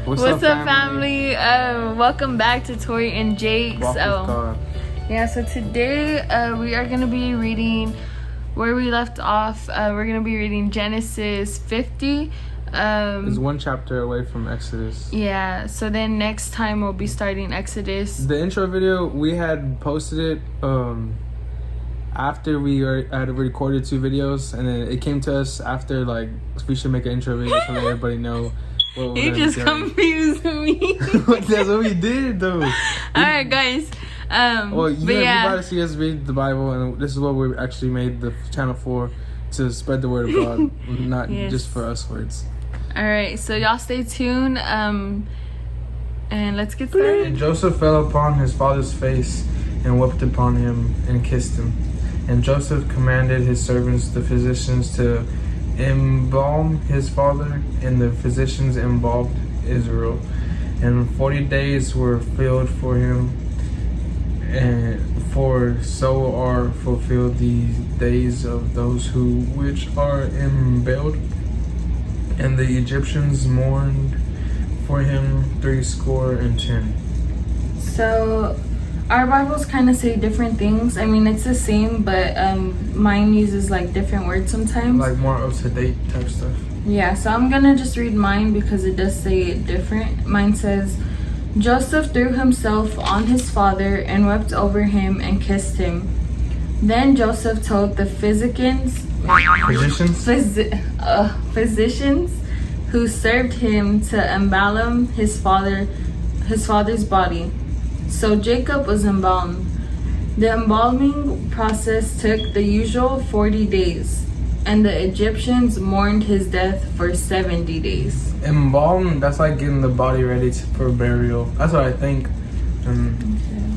What's up, family? Welcome back to Tori and Jake. So today we are going to be reading where we left off. We're going to be reading Genesis 50. It's one chapter away from Exodus. Yeah, so then next time we'll be starting Exodus. The intro video, we had posted it after we had recorded 2 videos, and then it came to us after, like, we should make an intro video to let everybody know what we're You just confused me. That's what we did, though. Alright, guys. Well, you got to see us read the Bible, and this is what we actually made the channel for, to spread the word of God, not just for us words. Alright, so y'all stay tuned, and let's get started. And Joseph fell upon his father's face and wept upon him and kissed him. And Joseph commanded his servants, the physicians, to embalm his father, and the physicians embalmed Israel. And 40 days were filled for him, and for so are fulfilled the days of those which are embalmed. And the Egyptians mourned for him 70. So our Bibles kind of say different things. I mean, it's the same, but mine uses like different words sometimes. Like more up-to-date type stuff. Yeah, so I'm gonna just read mine because it does say it different. Mine says, Joseph threw himself on his father and wept over him and kissed him. Then Joseph told the physicians who served him to embalm his father's body. So Jacob was embalmed. The embalming process took the usual 40 days, and the Egyptians mourned his death for 70 days. Embalm, that's like getting the body ready for burial. That's what I think. I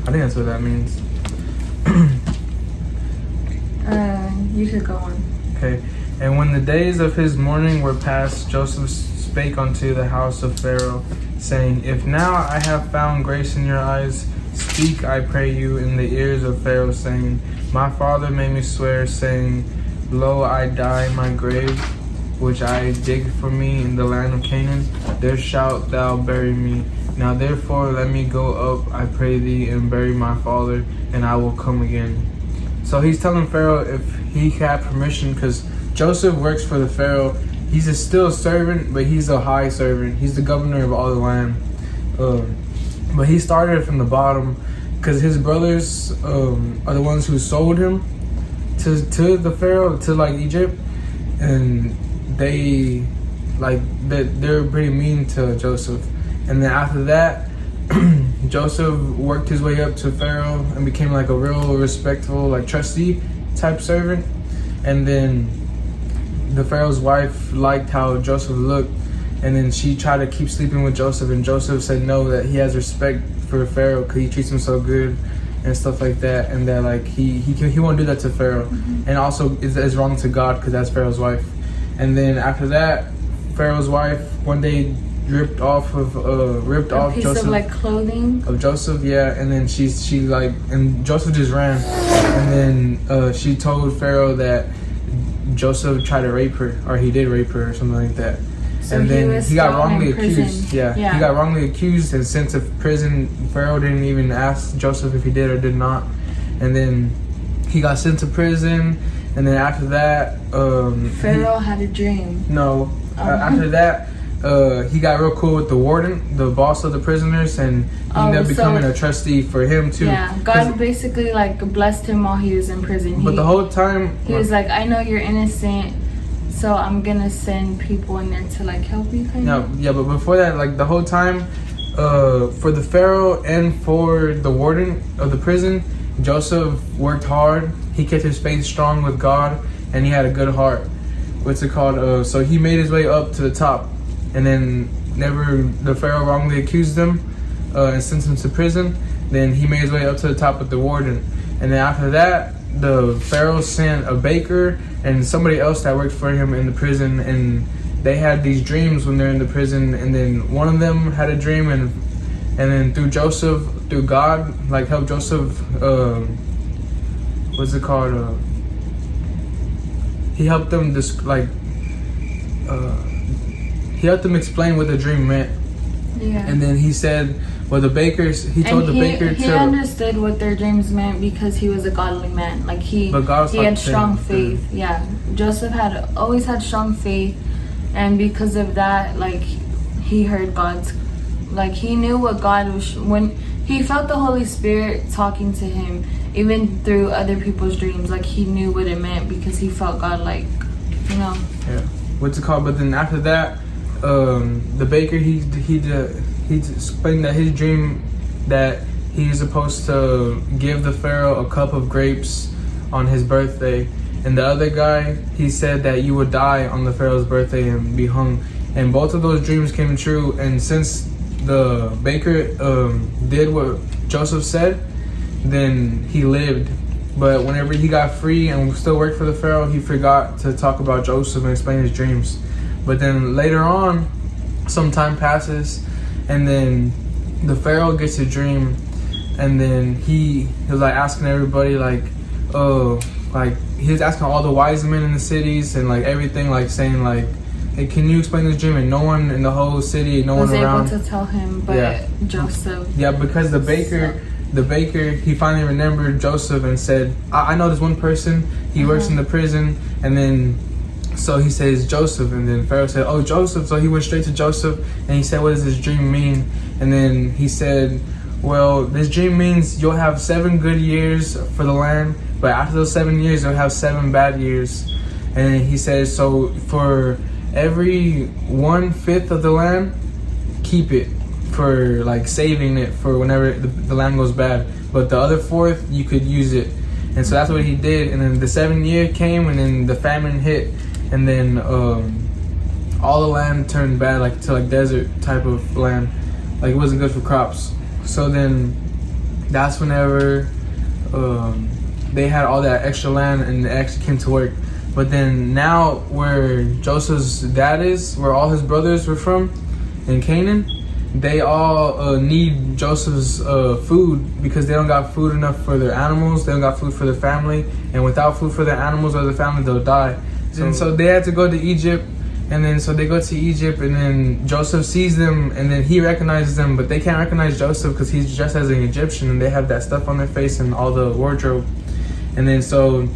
think that's what that means. You could go on. Okay. And when the days of his mourning were past, Joseph spake unto the house of Pharaoh, saying, If now I have found grace in your eyes, speak, I pray you, in the ears of Pharaoh, saying, My father made me swear, saying, Lo, I die in my grave, which I dig for me in the land of Canaan. There shalt thou bury me. Now therefore let me go up, I pray thee, and bury my father, and I will come again. So he's telling Pharaoh if he had permission, because Joseph works for the Pharaoh. He's still a servant, but he's a high servant. He's the governor of all the land. But he started from the bottom because his brothers are the ones who sold him to the Pharaoh, to like Egypt, and they were pretty mean to Joseph. And then after that, Joseph worked his way up to Pharaoh and became like a real respectful, like trustee type servant. And then the Pharaoh's wife liked how Joseph looked, and then she tried to keep sleeping with Joseph, and Joseph said no, that he has respect for Pharaoh because he treats him so good and stuff like that, and that like he won't do that to Pharaoh. And also is wrong to God because that's Pharaoh's wife. And then after that, Pharaoh's wife one day ripped off piece Joseph of like clothing of Joseph, and then she and Joseph just ran, and then she told Pharaoh that Joseph tried to rape her, or he did rape her or something like that. So and then he got wrongly accused. He Yeah. got wrongly accused and sent to prison. Pharaoh didn't even ask Joseph if he did or did not. And then he got sent to prison. And then after that, Pharaoh had a dream. No. After that, he got real cool with the warden, the boss of the prisoners, and he ended up becoming a trustee for him too. Yeah, God basically like blessed him while he was in prison. But the whole time he was like, I know you're innocent, so I'm gonna send people in there to like help you. But before that, like the whole time, for the Pharaoh and for the warden of the prison, Joseph worked hard. He kept his faith strong with God, and he had a good heart. What's it called? So he made his way up to the top. And then the Pharaoh wrongly accused him and sent him to prison. Then he made his way up to the top with the warden. And then after that, the Pharaoh sent a baker and somebody else that worked for him in the prison. And they had these dreams when they're in the prison. And then one of them had a dream, and then through God, like helped Joseph, what's it called? He helped them he helped them explain what the dream meant. Yeah. And then he said, well, the bakers, he told the baker he to. understood what their dreams meant because he was a godly man. Like he But God was had talking to strong him, faith. Yeah, Joseph had always had strong faith, and because of that, like he heard God's, like he knew what God was when he felt the Holy Spirit talking to him, even through other people's dreams. Like he knew what it meant because he felt God, like, you know. Yeah. What's it called? But then after that, the baker he explained that his dream that he's supposed to give the Pharaoh a cup of grapes on his birthday, and the other guy he said that you would die on the Pharaoh's birthday and be hung. And both of those dreams came true. And since the baker did what Joseph said, then he lived. But whenever he got free and still worked for the Pharaoh, he forgot to talk about Joseph and explain his dreams. But then later on, some time passes, and then the Pharaoh gets a dream, and then he was like asking everybody, like, oh, like he was asking all the wise men in the cities and like everything, like saying like, hey, can you explain this dream? And no one in the whole city, no one around was able to tell him, but Joseph. Yeah, because the baker, he finally remembered Joseph and said, I know this one person, he works in the prison. And then, so he says Joseph, and then Pharaoh said, oh, Joseph. So he went straight to Joseph and he said, what does this dream mean? And then he said, well, this dream means you'll have 7 good years for the land, but after those 7 years, you'll have 7 bad years. And he says, so for every 1/5 of the land, keep it for like saving it for whenever the land goes bad, but the other 1/4 you could use it. And so that's what he did. And then the 7th year came, and then the famine hit, and then all the land turned bad, like to like desert type of land, like it wasn't good for crops. So then that's whenever they had all that extra land and they actually came to work. But then now where Joseph's dad is, where all his brothers were from in Canaan, they all need Joseph's food because they don't got food enough for their animals. They don't got food for their family. And without food for their animals or their family, they'll die. So they had to go to Egypt. And then so they go to Egypt, and then Joseph sees them, and then he recognizes them, but they can't recognize Joseph because he's dressed as an Egyptian, and they have that stuff on their face and all the wardrobe. And then so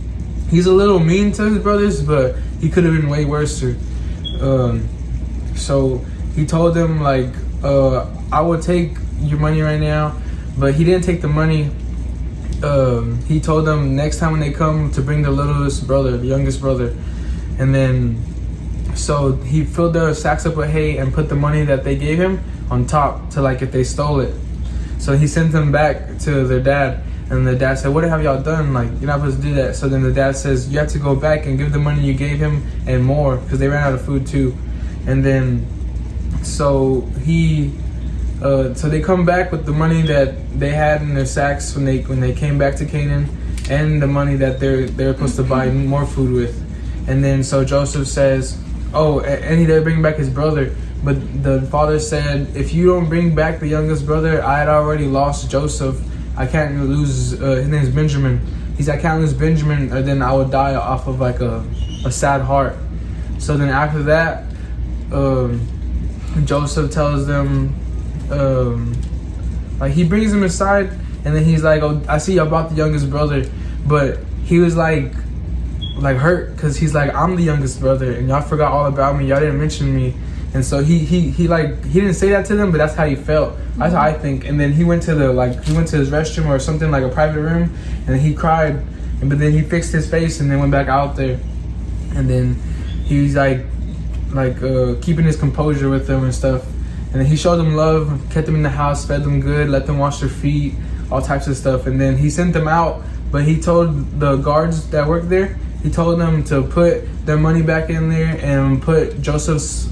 he's a little mean to his brothers, but he could have been way worse. So he told them like, I will take your money right now, but he didn't take the money. He told them next time when they come to bring the littlest brother, the youngest brother. And then so he filled their sacks up with hay and put the money that they gave him on top to like if they stole it. So he sent them back to their dad, and the dad said, what have y'all done? Like, you're not supposed to do that. So then the dad says, you have to go back and give the money you gave him and more, because they ran out of food too. And then so so they come back with the money that they had in their sacks when they came back to Canaan, and the money that they're supposed to buy more food with. And then so Joseph says, oh, and they're bringing back his brother. But the father said, if you don't bring back the youngest brother, I had already lost Joseph. I can't lose, his name is Benjamin. He said, I can't lose Benjamin, or then I would die off of like a sad heart. So then after that, Joseph tells them, like he brings him aside, and then he's like, oh, I see y'all brought the youngest brother. But he was like hurt, because he's like, I'm the youngest brother, and y'all forgot all about me. Y'all didn't mention me. And so he didn't say that to them, but that's how he felt. That's how I think. And then he went to his restroom or something, like a private room, and he cried. But then he fixed his face and then went back out there. And then he's like keeping his composure with them and stuff. And then he showed them love, kept them in the house, fed them good, let them wash their feet, all types of stuff. And then he sent them out, but he told the guards that worked there, he told them to put their money back in there and put Joseph's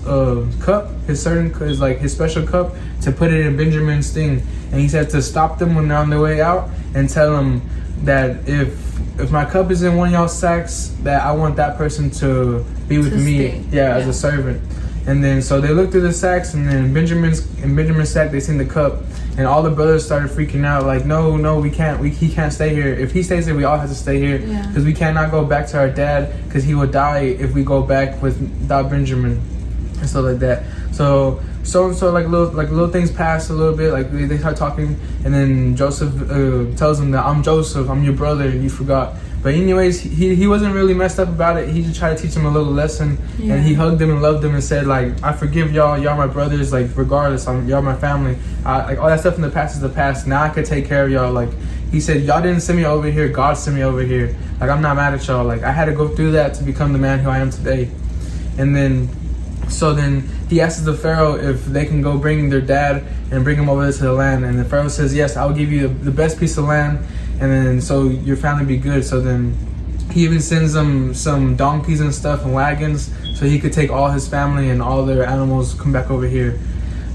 cup, his special cup, to put it in Benjamin's thing. And he said to stop them when they're on their way out and tell them that if my cup is in one of y'all's sacks, that I want that person to be with me, as a servant. And then so they looked through the sacks, and then in Benjamin's sack they seen the cup, and all the brothers started freaking out, like, no, we can't, he can't stay here. If he stays here, we all have to stay here, because we cannot go back to our dad, because he will die if we go back without Benjamin and stuff like that. So so and so, like little things pass a little bit, like they start talking, and then Joseph tells them that I'm Joseph, I'm your brother, you forgot. But anyways, he wasn't really messed up about it. He just tried to teach them a little lesson, and he hugged them and loved them and said, like, I forgive y'all my brothers, like, regardless, y'all my family. Like, all that stuff in the past is the past. Now I could take care of y'all. Like, he said, y'all didn't send me over here, God sent me over here. Like, I'm not mad at y'all. Like, I had to go through that to become the man who I am today. And then he asks the Pharaoh if they can go bring their dad and bring him over to the land. And the Pharaoh says, yes, I'll give you the best piece of land, and then so your family be good. So then he even sends them some donkeys and stuff and wagons so he could take all his family and all their animals come back over here.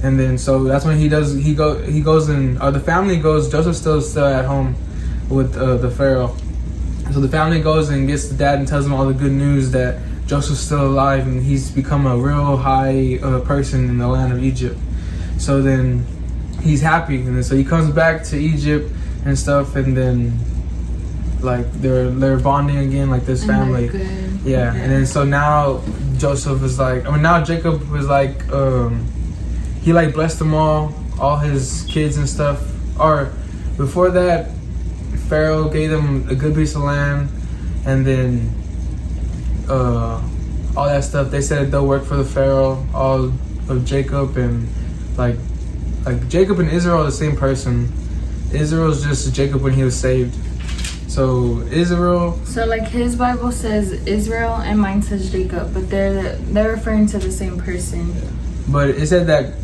And then so that's when he goes and the family goes. Joseph's still at home with the Pharaoh. So the family goes and gets the dad and tells him all the good news that Joseph's still alive and he's become a real high person in the land of Egypt. So then he's happy, and then so he comes back to Egypt and stuff, and then like they're bonding again, like this family. Yeah. And then so now Joseph is like, now Jacob was like, he like blessed them all his kids and stuff. Or before that, Pharaoh gave them a good piece of land, and then all that stuff. They said they'll work for the Pharaoh, all of Jacob, and like Jacob and Israel are the same person. Israel's just Jacob when he was saved. So Israel. So like his Bible says Israel and mine says Jacob, but they're referring to the same person. But it said that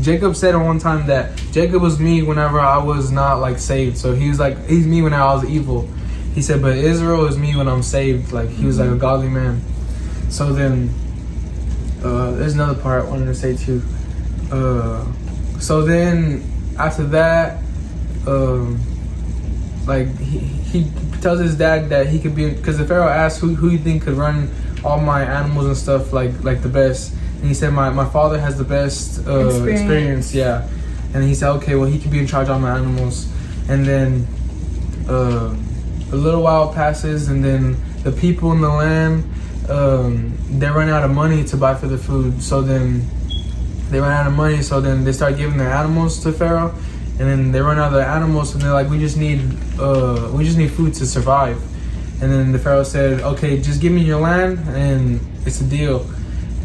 Jacob said at one time that Jacob was me whenever I was not like saved. So he was like, he's me when I was evil. He said, but Israel is me when I'm saved. Like he was like a godly man. So then there's another part I wanted to say too. So then after that, like he tells his dad that he could be, because the Pharaoh asked who you think could run all my animals and stuff like the best, and he said my father has the best experience. Yeah. And he said, okay, well, he can be in charge of all my animals. And then a little while passes, and then the people in the land, they run out of money to buy for the food. So then they run out of money, so then they start giving their animals to Pharaoh, and then they run out of their animals, and they're like, we just need food to survive. And then the Pharaoh said, okay, just give me your land and it's a deal.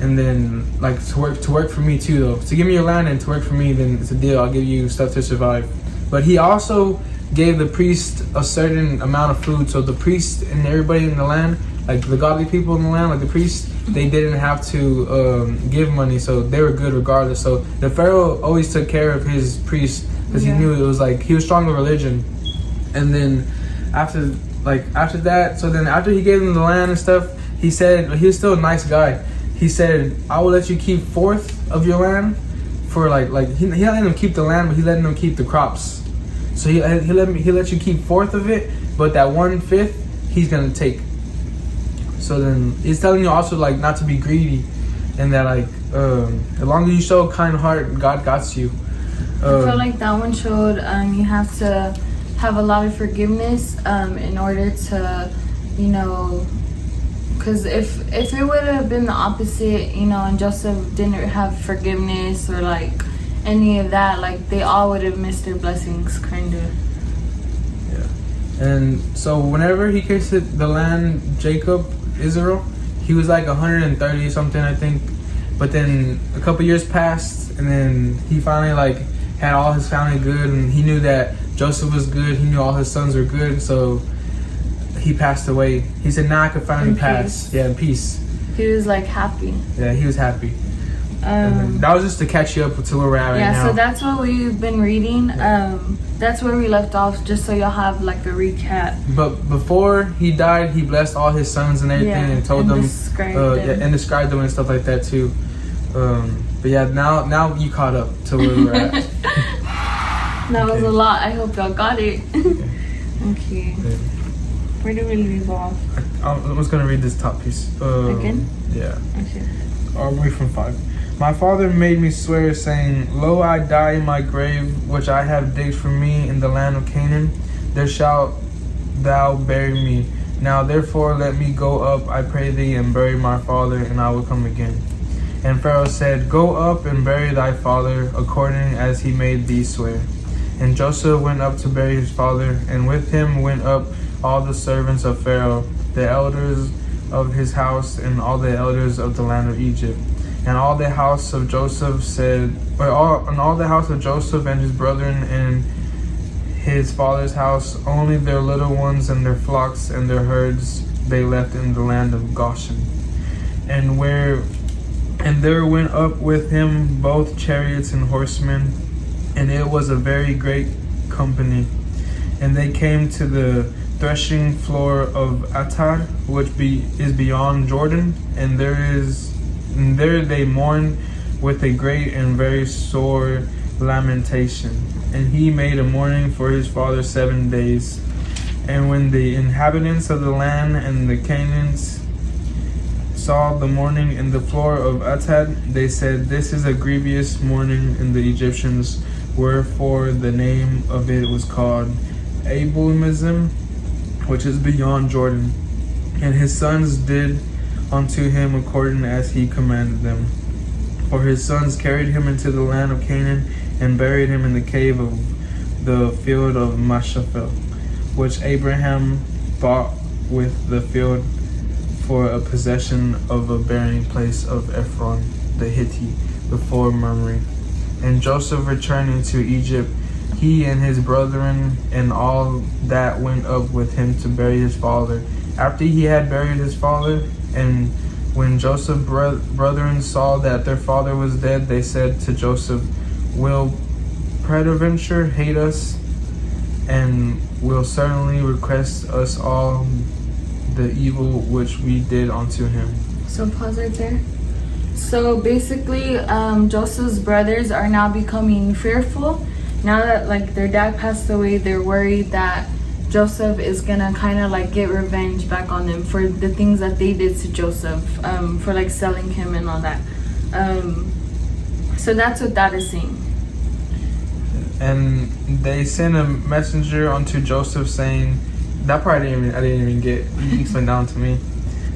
And then like to work for me too though. To give me your land and to work for me, then it's a deal. I'll give you stuff to survive. But he also gave the priest a certain amount of food. So the priest and everybody in the land, like the godly people in the land, like the priests, they didn't have to give money, so they were good regardless. So the Pharaoh always took care of his priests because he knew it was like he was strong in religion. And then after that, so then after he gave them the land and stuff, he said, he was still a nice guy. He said, I will let you keep 1/4 of your land for like he let them keep the land, but he letting them keep the crops. So he let you keep 1/4 of it, but that 1/5 he's gonna take. So then he's telling you also like not to be greedy, and that like as long as you show a kind heart, God got you. I feel like that one showed you have to have a lot of forgiveness in order to, you know, because if it would have been the opposite, you know, and Joseph didn't have forgiveness or like any of that, like they all would have missed their blessings, kind of. Yeah. And so whenever he came to the land, Israel, he was like 130 something, I think. But then a couple years passed, and then he finally like had all his family good, and he knew that Joseph was good. He knew all his sons were good, so he passed away. He said, now I could finally pass. Yeah, in peace. He was like happy. Yeah, he was happy. And that was just to catch you up to where we're at right now. Yeah, so that's what we've been reading. That's where we left off, just so y'all have like a recap. But before he died, he blessed all his sons and everything, and told them, and described them and stuff like that too. But yeah, now you caught up to where we're at. That was a lot. I hope y'all got it. Okay. Yeah. Where do we leave off? I was gonna read this top piece. Again? Yeah. Okay. I'll read from 5. My father made me swear, saying, Lo, I die in my grave, which I have digged for me in the land of Canaan. There shalt thou bury me. Now therefore let me go up, I pray thee, and bury my father, and I will come again. And Pharaoh said, Go up and bury thy father, according as he made thee swear. And Joseph went up to bury his father, and with him went up all the servants of Pharaoh, the elders of his house, and all the elders of the land of Egypt. And all the house of Joseph all the house of Joseph and his brethren and his father's house, only their little ones and their flocks and their herds they left in the land of Goshen. And there went up with him both chariots and horsemen, and it was a very great company. And they came to the threshing floor of Atad, which is beyond Jordan, and there they mourned with a great and very sore lamentation. And he made a mourning for his father 7 days. And when the inhabitants of the land and the Canaanites saw the mourning in the floor of Atad, they said, This is a grievous mourning in the Egyptians, wherefore the name of it was called Abulimizim, which is beyond Jordan. And his sons did unto him according as he commanded them. For his sons carried him into the land of Canaan, and buried him in the cave of the field of Machpelah, which Abraham bought with the field for a possession of a burying place of Ephron the Hittite, before Mamre. And Joseph returning to Egypt, he and his brethren and all that went up with him to bury his father. After he had buried his father, and when Joseph's brethren saw that their father was dead, they said to Joseph, Will peradventure hate us, and will certainly request us all the evil which we did unto him. So pause right there. So basically, Joseph's brothers are now becoming fearful. Now that their dad passed away, they're worried that Joseph is gonna kind of get revenge back on them for the things that they did to Joseph, for selling him and all that. So that's what that is saying. And they sent a messenger unto Joseph, saying, that part I didn't even get. You explained down to me.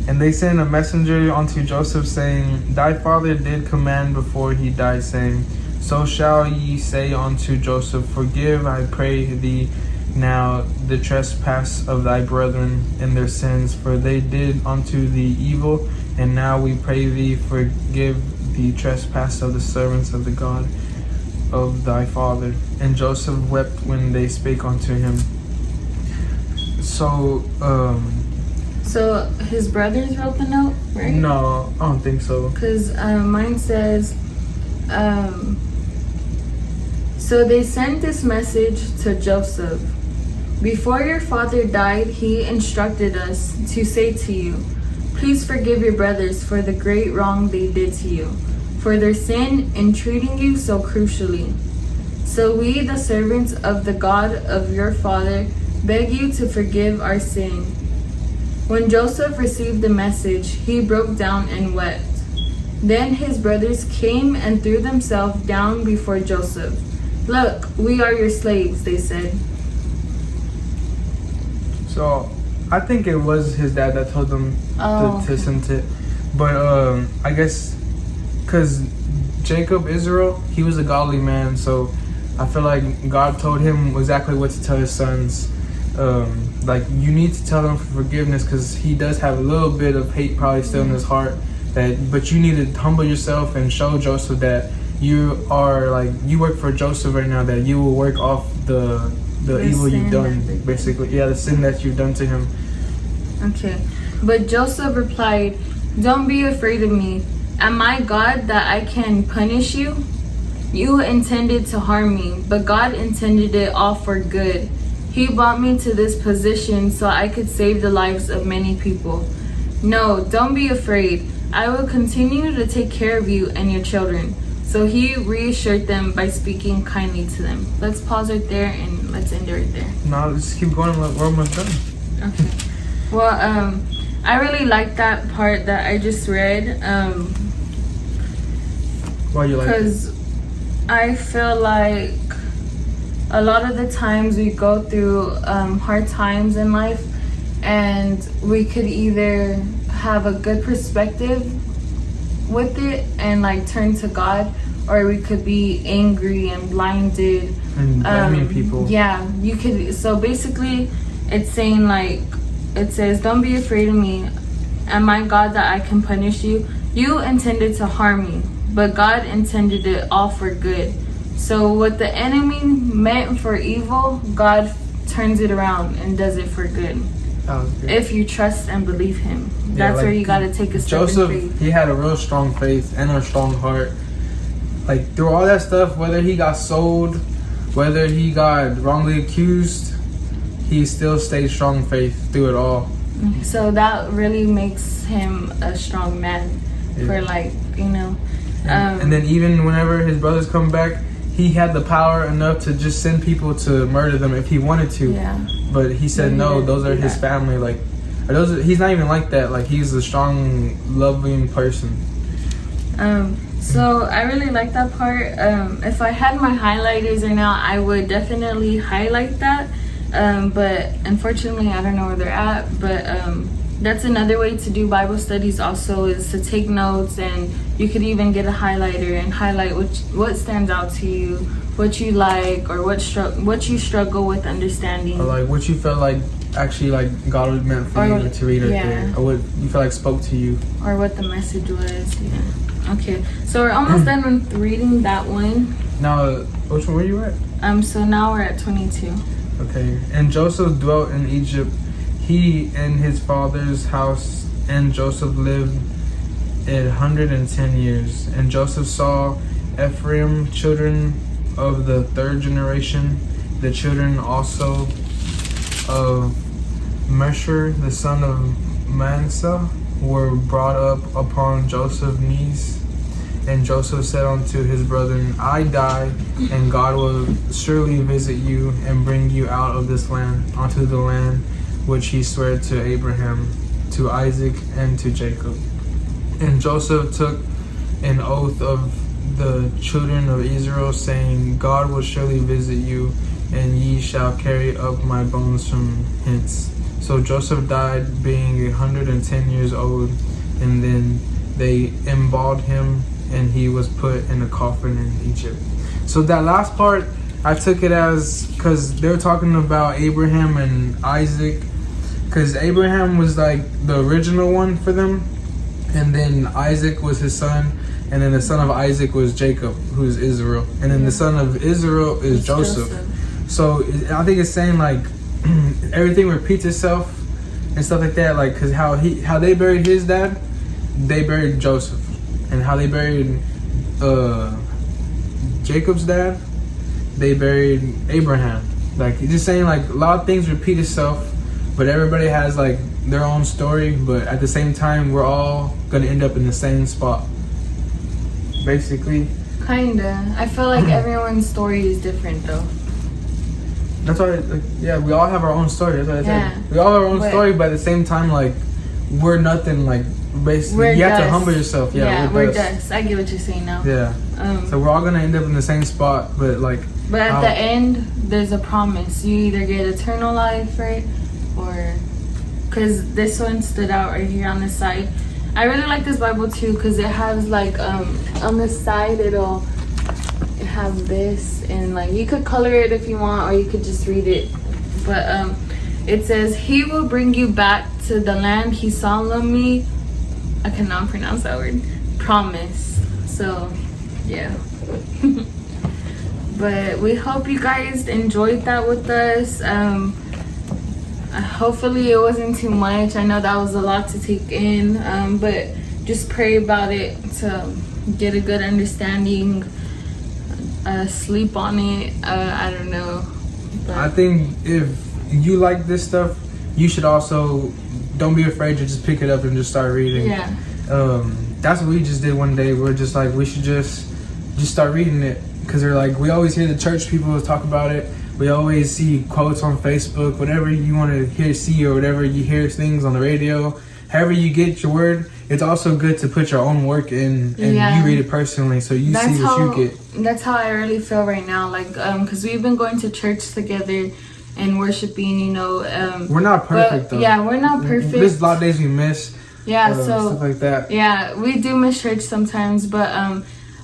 And they sent a messenger unto Joseph, saying, Thy father did command before he died, saying, So shall ye say unto Joseph, Forgive, I pray thee, now the trespass of thy brethren and their sins, for they did unto thee evil, and now we pray thee, forgive the trespass of the servants of the God of thy father. And Joseph wept when they spake unto him. So his brothers wrote the note, right? No, I don't think so. Because mine says, so they sent this message to Joseph. Before your father died, he instructed us to say to you, Please forgive your brothers for the great wrong they did to you, for their sin in treating you so crucially. So we, the servants of the God of your father, beg you to forgive our sin. When Joseph received the message, he broke down and wept. Then his brothers came and threw themselves down before Joseph. Look, we are your slaves, they said. So I think it was his dad that told them to send it. But I guess because Jacob, Israel, he was a godly man, so I feel like God told him exactly what to tell his sons. You need to tell them for forgiveness, because he does have a little bit of hate probably still in his heart. But you need to humble yourself and show Joseph that you are you work for Joseph right now, that you will work off the evil you've done, basically. Yeah, the sin that you've done to him. Okay. But Joseph replied, Don't be afraid of me. Am I God that I can punish you? You intended to harm me, but God intended it all for good. He brought me to this position so I could save the lives of many people. No, don't be afraid. I will continue to take care of you and your children. So he reassured them by speaking kindly to them. Let's pause right there and let's end it right there. No, let's keep going. We're almost done. Okay. Well, I really like that part that I just read. Why you like it? Because I feel like a lot of the times we go through hard times in life, and we could either have a good perspective with it and like turn to God, or we could be angry and blinded and blaming people. Yeah, you could. So basically, it's saying like, it says, "Don't be afraid of me. Am I God that I can punish you? You intended to harm me, but God intended it all for good. So what the enemy meant for evil, God turns it around and does it for good. That was good. If you trust and believe Him, that's like where you got to take a step Joseph, in faith. he had a real strong faith and a strong heart. Like through all that stuff, whether he got sold, whether he got wrongly accused, he still stayed strong faith through it all. So that really makes him a strong man. Yeah. For like, you know. And then even whenever his brothers come back, he had the power enough to just send people to murder them if he wanted to. Yeah. But he said, He no, didn't those are do his that. family. Like, he's not even like that. Like, he's a strong, loving person. So I really like that part. If I had my highlighters right now, I would definitely highlight that. But unfortunately, I don't know where they're at. But that's another way to do Bible studies also, is to take notes, and you could even get a highlighter and highlight what stands out to you, what you like, or what you struggle with understanding. Or, like, what you felt like actually, like, God was meant for you to read right there. Or what you felt like spoke to you. Or what the message was, yeah. Okay, so we're almost done with reading that one. Now, which one were you at? So now we're at 22. Okay. And Joseph dwelt in Egypt, he and his father's house, and Joseph lived 110 years. And Joseph saw Ephraim, children of the third generation, the children also of Meshur, the son of Manasseh, were brought up upon Joseph's knees. And Joseph said unto his brethren, I die, and God will surely visit you and bring you out of this land, unto the land which he swore to Abraham, to Isaac, and to Jacob. And Joseph took an oath of the children of Israel, saying, God will surely visit you, and ye shall carry up my bones from hence. So Joseph died, being 110 years old, and then they embalmed him, and he was put in a coffin in Egypt. So that last part, I took it as, because they're talking about Abraham and Isaac, because Abraham was like the original one for them, and then Isaac was his son, and then the son of Isaac was Jacob, who is Israel, and then the son of Israel is Joseph. So I think it's saying like everything repeats itself and stuff like that, like because how they buried his dad, they buried Joseph. And how they buried Jacob's dad, they buried Abraham. Like, it's just saying, like, a lot of things repeat itself, but everybody has, like, their own story, but at the same time, we're all going to end up in the same spot. Basically. Kinda. I feel like everyone's story is different, though. That's why, like, yeah, we all have our own story. That's what I Yeah. said. We all have our own story, but at the same time, like, we're nothing, like, basically, you have to humble yourself. Yeah, we're dust. I get what you're saying now. Yeah. So we're all gonna end up in the same spot, but like. But at the end, there's a promise. You either get eternal life, right, or because this one stood out right here on the side. I really like this Bible too because it has like on the side it have this, and like you could color it if you want, or you could just read it. But it says, "He will bring you back to the land he solemnly." I cannot pronounce that word. Promise. So, yeah. But we hope you guys enjoyed that with us. Hopefully it wasn't too much. I know that was a lot to take in. But just pray about it to get a good understanding. Sleep on it. I don't know. But I think if you like this stuff, you should also don't be afraid to just pick it up and just start reading. Yeah. That's what we just did one day. We're just like, we should just start reading it, because they're like, we always hear the church people talk about it. We always see quotes on Facebook, whatever you want to see, or whatever you hear things on the radio. However you get your word, it's also good to put your own work in, and you read it personally, so you see what you get. That's how I really feel right now. Like, because we've been going to church together and worshiping, you know. We're not perfect, though. Yeah, we're not perfect. There's a lot of days we miss, Yeah, stuff like that. yeah, we do miss church sometimes, but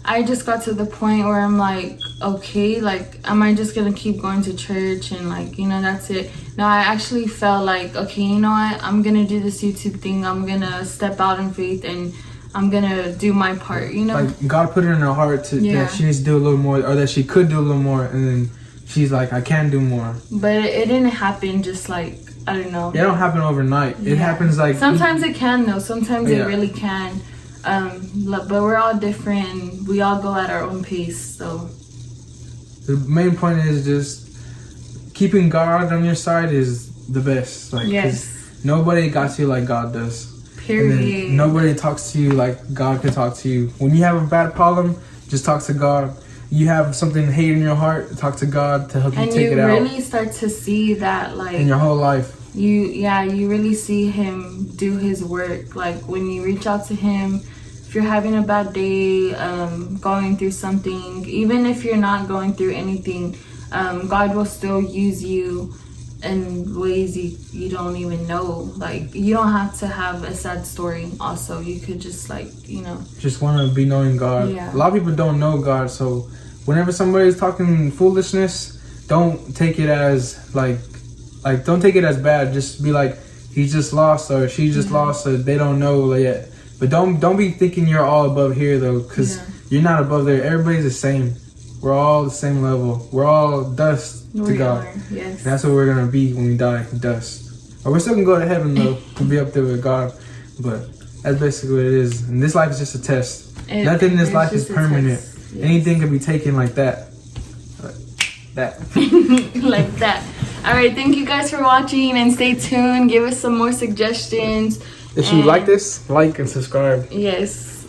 I just got to the point where I'm like, okay, like, am I just gonna keep going to church and like, you know, that's it? No, I actually felt like, okay, you know what, I'm gonna do this YouTube thing. I'm gonna step out in faith and I'm gonna do my part, you know? Like, God put it in her heart that she needs to do a little more, or that she could do a little more, and then she's like, I can do more. But it didn't happen just like, I don't know. It don't happen overnight. It happens like... Sometimes it can though. Sometimes it really can. But we're all different and we all go at our own pace, so... The main point is just keeping God on your side is the best. Like, yes. Nobody got you like God does. Period. Nobody talks to you like God can talk to you. When you have a bad problem, just talk to God. You have something hate in your heart, talk to God to help you take it out. And you really start to see that, like... in your whole life. You really see Him do His work. Like, when you reach out to Him, if you're having a bad day, going through something, even if you're not going through anything, God will still use you in ways you don't even know. Like, you don't have to have a sad story also. You could just, like, you know, just want to be knowing God. Yeah. A lot of people don't know God, so whenever somebody's talking foolishness, don't take it as like don't take it as bad. Just be like, he's just lost, or she just lost, or they don't know yet. But don't be thinking you're all above here though, because you're not above there. Everybody's the same. We're all the same level. We're all dust to God. Yes. That's what we're gonna be when we die, dust. Or we're still gonna go to heaven though, to be up there with God. But that's basically what it is. And this life is just a test. Nothing in this life is permanent. Yes. Anything can be taken like that. That. Like that. All right, thank you guys for watching, and stay tuned. Give us some more suggestions. If you like this, like and subscribe. Yes.